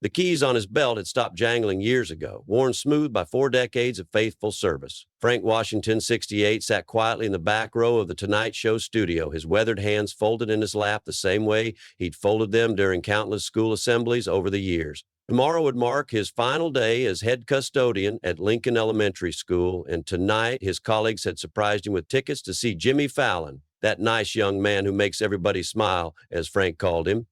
The keys on his belt had stopped jangling years ago, worn smooth by 4 decades of faithful service. Frank Washington, 68, sat quietly in the back row of the Tonight Show studio, his weathered hands folded in his lap the same way he'd folded them during countless school assemblies over the years. Tomorrow would mark his final day as head custodian at Lincoln Elementary School, and tonight his colleagues had surprised him with tickets to see Jimmy Fallon, that nice young man who makes everybody smile, as Frank called him.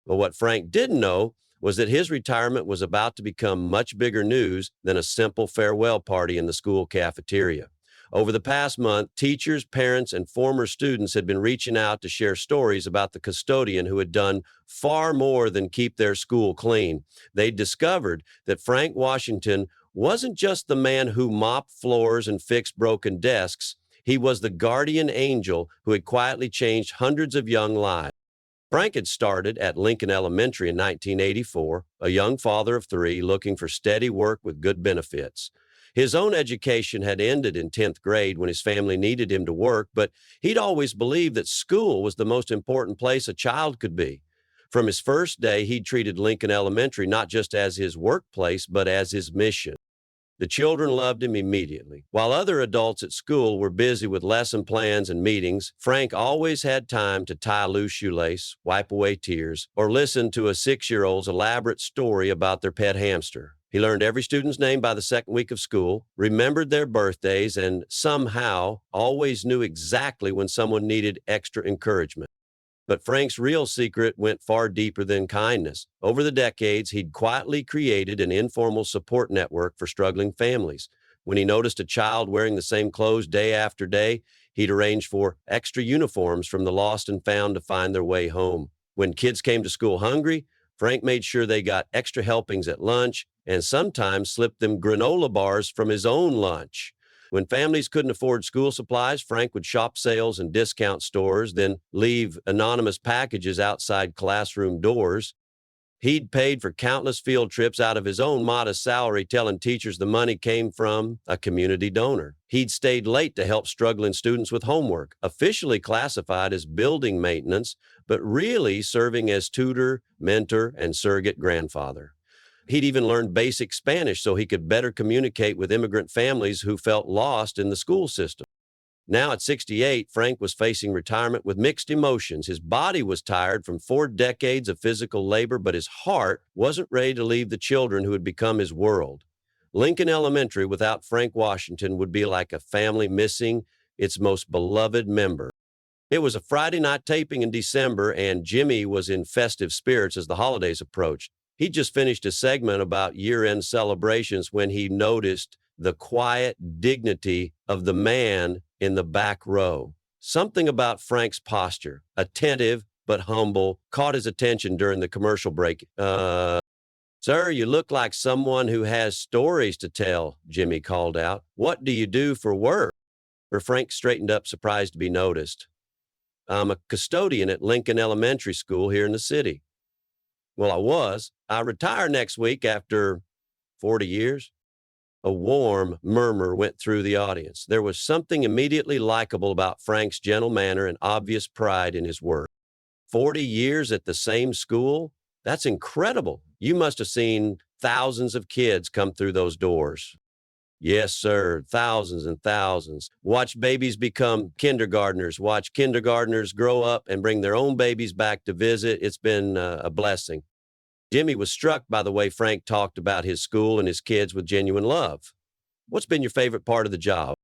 But what Frank didn't know was that his retirement was about to become much bigger news than a simple farewell party in the school cafeteria. Over the past month, teachers, parents, and former students had been reaching out to share stories about the custodian who had done far more than keep their school clean. They discovered that Frank Washington wasn't just the man who mopped floors and fixed broken desks. He was the guardian angel who had quietly changed hundreds of young lives. Frank had started at Lincoln Elementary in 1984, a young father of three looking for steady work with good benefits. His own education had ended in 10th grade when his family needed him to work, but he'd always believed that school was the most important place a child could be. From his first day, he'd treated Lincoln Elementary not just as his workplace, but as his mission. The children loved him immediately. While other adults at school were busy with lesson plans and meetings, Frank always had time to tie a loose shoelace, wipe away tears, or listen to a 6-year-old's elaborate story about their pet hamster. He learned every student's name by the second week of school, remembered their birthdays, and somehow always knew exactly when someone needed extra encouragement. But Frank's real secret went far deeper than kindness. Over the decades, he'd quietly created an informal support network for struggling families. When he noticed a child wearing the same clothes day after day, he'd arrange for extra uniforms from the lost and found to find their way home. When kids came to school hungry, Frank made sure they got extra helpings at lunch and sometimes slipped them granola bars from his own lunch. When families couldn't afford school supplies, Frank would shop sales and discount stores, then leave anonymous packages outside classroom doors. He'd paid for countless field trips out of his own modest salary, telling teachers the money came from a community donor. He'd stayed late to help struggling students with homework, officially classified as building maintenance, but really serving as tutor, mentor, and surrogate grandfather. He'd even learned basic Spanish so he could better communicate with immigrant families who felt lost in the school system. Now at 68, Frank was facing retirement with mixed emotions. His body was tired from 4 decades of physical labor, but his heart wasn't ready to leave the children who had become his world. Lincoln Elementary without Frank Washington would be like a family missing its most beloved member. It was a Friday night taping in December, and Jimmy was in festive spirits as the holidays approached. He just finished a segment about year-end celebrations when he noticed the quiet dignity of the man in the back row. Something about Frank's posture, attentive but humble, caught his attention during the commercial break. Sir, you look like someone who has stories to tell, Jimmy called out. What do you do for work? Frank straightened up, surprised to be noticed. I'm a custodian at Lincoln Elementary School here in the city. Well, I was. I retire next week after 40 years. A warm murmur went through the audience. There was something immediately likable about Frank's gentle manner and obvious pride in his work. 40 years at the same school? That's incredible. You must have seen thousands of kids come through those doors. Yes, sir. Thousands and thousands. Watch babies become kindergartners. Watch kindergartners grow up and bring their own babies back to visit. It's been a blessing. Jimmy was struck by the way Frank talked about his school and his kids with genuine love. What's been your favorite part of the job?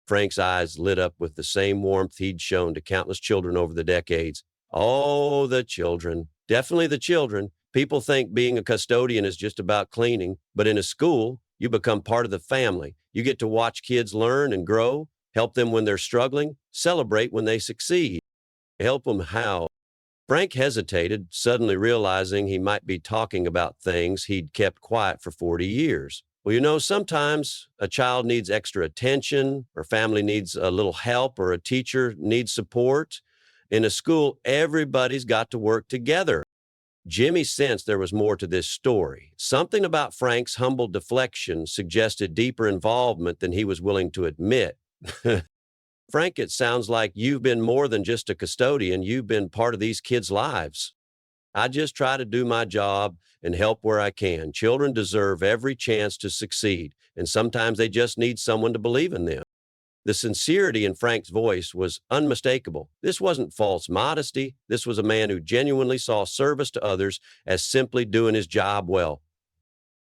Frank's eyes lit up with the same warmth he'd shown to countless children over the decades. Oh, the children. Definitely the children. People think being a custodian is just about cleaning, but in a school, you become part of the family. You get to watch kids learn and grow, help them when they're struggling, celebrate when they succeed. Help them how? Frank hesitated, suddenly realizing he might be talking about things he'd kept quiet for 40 years. Well, you know, sometimes a child needs extra attention, or family needs a little help, or a teacher needs support. In a school, everybody's got to work together. Jimmy sensed there was more to this story. Something about Frank's humble deflection suggested deeper involvement than he was willing to admit. Frank, it sounds like you've been more than just a custodian. You've been part of these kids' lives. I just try to do my job and help where I can. Children deserve every chance to succeed, and sometimes they just need someone to believe in them. The sincerity in Frank's voice was unmistakable. This wasn't false modesty. This was a man who genuinely saw service to others as simply doing his job well.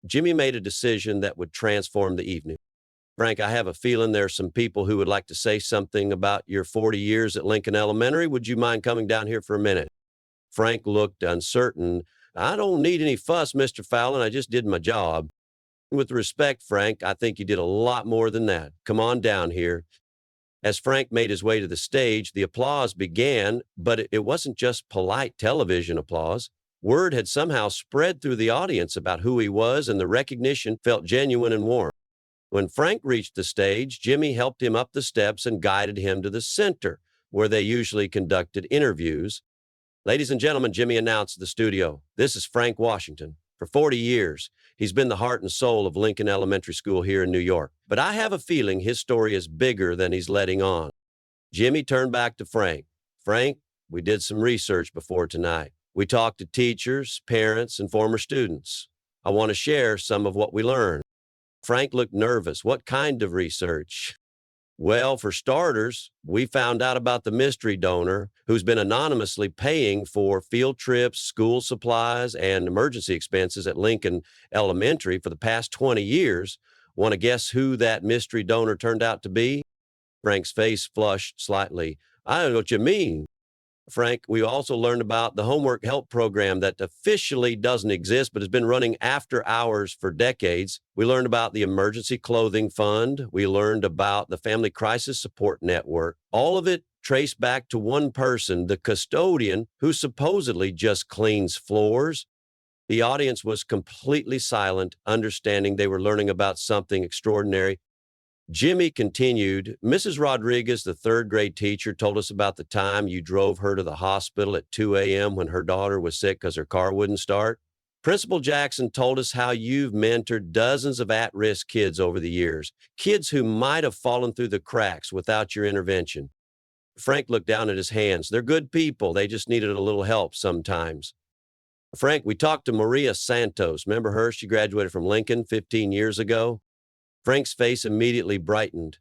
Jimmy made a decision that would transform the evening. Frank, I have a feeling there are some people who would like to say something about your 40 years at Lincoln Elementary. Would you mind coming down here for a minute? Frank looked uncertain. I don't need any fuss, Mr. Fallon. I just did my job. With respect, Frank, I think you did a lot more than that. Come on down here. As Frank made his way to the stage, the applause began, but it wasn't just polite television applause. Word had somehow spread through the audience about who he was, and the recognition felt genuine and warm. When Frank reached the stage, Jimmy helped him up the steps and guided him to the center, where they usually conducted interviews. Ladies and gentlemen, Jimmy announced the studio. This is Frank Washington. For 40 years, he's been the heart and soul of Lincoln Elementary School here in New York. But I have a feeling his story is bigger than he's letting on. Jimmy turned back to Frank. Frank, we did some research before tonight. We talked to teachers, parents, and former students. I want to share some of what we learned. Frank looked nervous. What kind of research? Well, for starters, we found out about the mystery donor who's been anonymously paying for field trips, school supplies, and emergency expenses at Lincoln Elementary for the past 20 years. Want to guess who that mystery donor turned out to be? Frank's face flushed slightly. I don't know what you mean. Frank, we also learned about the homework help program that officially doesn't exist but has been running after hours for decades. We learned about the emergency clothing fund. We learned about the family crisis support network. All of it traced back to one person, the custodian, who supposedly just cleans floors. The audience was completely silent, understanding they were learning about something extraordinary. Jimmy continued, Mrs. Rodriguez, the third grade teacher, told us about the time you drove her to the hospital at 2 a.m. when her daughter was sick because her car wouldn't start. Principal Jackson told us how you've mentored dozens of at-risk kids over the years, kids who might have fallen through the cracks without your intervention. Frank looked down at his hands. They're good people. They just needed a little help sometimes. Frank, we talked to Maria Santos. Remember her? She graduated from Lincoln 15 years ago. Frank's face immediately brightened.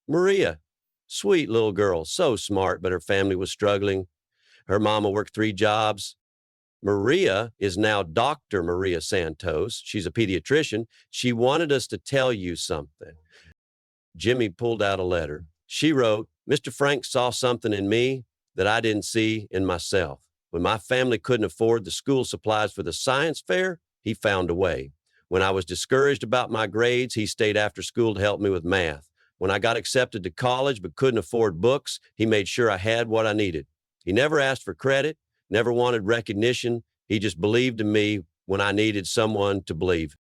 Maria, sweet little girl, so smart, but her family was struggling. Her mama worked 3 jobs. Maria is now Dr. Maria Santos. She's a pediatrician. She wanted us to tell you something. Jimmy pulled out a letter. She wrote, Mr. Frank saw something in me that I didn't see in myself. When my family couldn't afford the school supplies for the science fair, he found a way. When I was discouraged about my grades, he stayed after school to help me with math. When I got accepted to college but couldn't afford books, he made sure I had what I needed. He never asked for credit, never wanted recognition. He just believed in me when I needed someone to believe.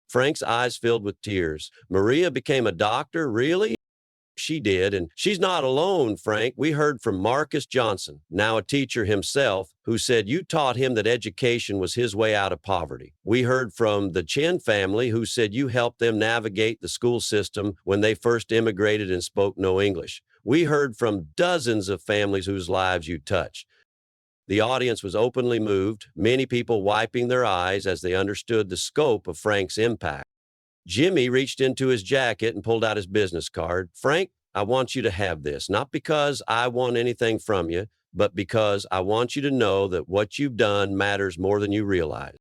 Frank's eyes filled with tears. Maria became a doctor, really? She did, and she's not alone, Frank. We heard from Marcus Johnson, now a teacher himself, who said you taught him that education was his way out of poverty. We heard from the Chen family, who said you helped them navigate the school system when they first immigrated and spoke no English. We heard from dozens of families whose lives you touched. The audience was openly moved, many people wiping their eyes as they understood the scope of Frank's impact. Jimmy reached into his jacket and pulled out his business card. Frank, I want you to have this, not because I want anything from you, but because I want you to know that what you've done matters more than you realize.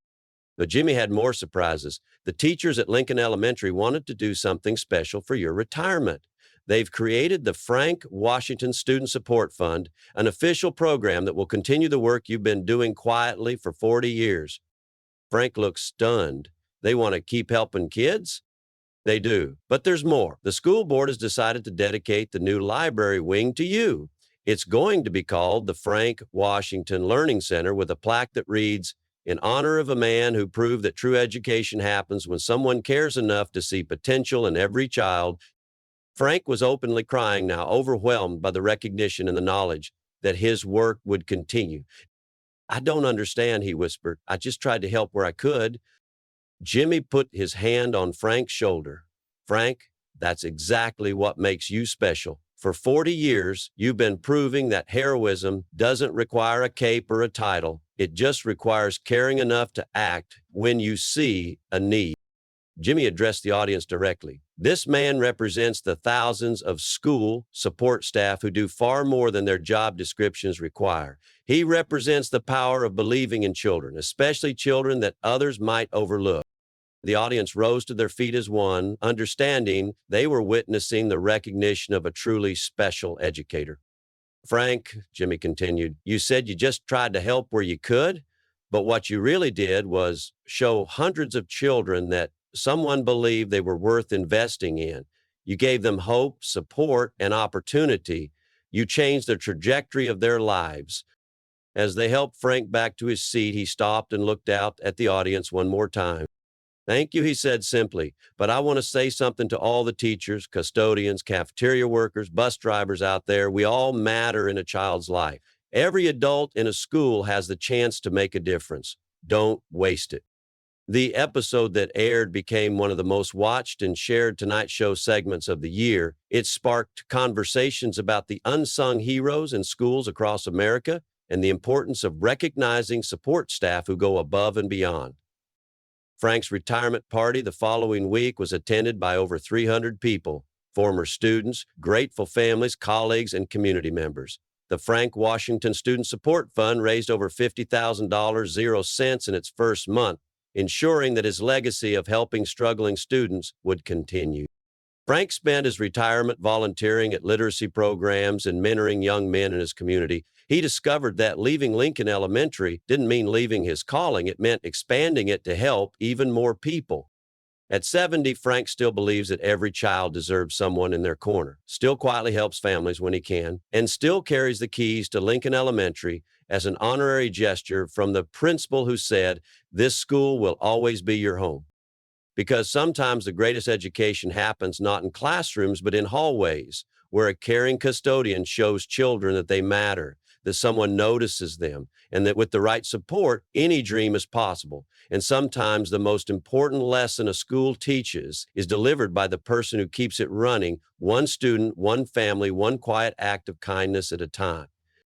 But Jimmy had more surprises. The teachers at Lincoln Elementary wanted to do something special for your retirement. They've created the Frank Washington Student Support Fund, an official program that will continue the work you've been doing quietly for 40 years. Frank looked stunned. They want to keep helping kids? They do, but there's more. The school board has decided to dedicate the new library wing to you. It's going to be called the Frank Washington Learning Center with a plaque that reads, in honor of a man who proved that true education happens when someone cares enough to see potential in every child. Frank was openly crying now, overwhelmed by the recognition and the knowledge that his work would continue. I don't understand, he whispered. I just tried to help where I could. Jimmy put his hand on Frank's shoulder. Frank, that's exactly what makes you special. For 40 years, you've been proving that heroism doesn't require a cape or a title. It just requires caring enough to act when you see a need. Jimmy addressed the audience directly. This man represents the thousands of school support staff who do far more than their job descriptions require. He represents the power of believing in children, especially children that others might overlook. The audience rose to their feet as one, understanding they were witnessing the recognition of a truly special educator. Frank, Jimmy continued, you said you just tried to help where you could, but what you really did was show hundreds of children that someone believed they were worth investing in. You gave them hope, support, and opportunity. You changed the trajectory of their lives. As they helped Frank back to his seat, he stopped and looked out at the audience one more time. Thank you, he said simply, but I want to say something to all the teachers, custodians, cafeteria workers, bus drivers out there. We all matter in a child's life. Every adult in a school has the chance to make a difference. Don't waste it. The episode that aired became one of the most watched and shared Tonight Show segments of the year. It sparked conversations about the unsung heroes in schools across America and the importance of recognizing support staff who go above and beyond. Frank's retirement party the following week was attended by over 300 people, former students, grateful families, colleagues, and community members. The Frank Washington Student Support Fund raised over $50,000, 0 cents in its first month, ensuring that his legacy of helping struggling students would continue. Frank spent his retirement volunteering at literacy programs and mentoring young men in his community. He discovered that leaving Lincoln Elementary didn't mean leaving his calling. It meant expanding it to help even more people. At 70, Frank still believes that every child deserves someone in their corner, still quietly helps families when he can, and still carries the keys to Lincoln Elementary as an honorary gesture from the principal who said, "This school will always be your home." Because sometimes the greatest education happens not in classrooms, but in hallways, where a caring custodian shows children that they matter, that someone notices them, and that with the right support, any dream is possible. And sometimes the most important lesson a school teaches is delivered by the person who keeps it running, one student, one family, one quiet act of kindness at a time.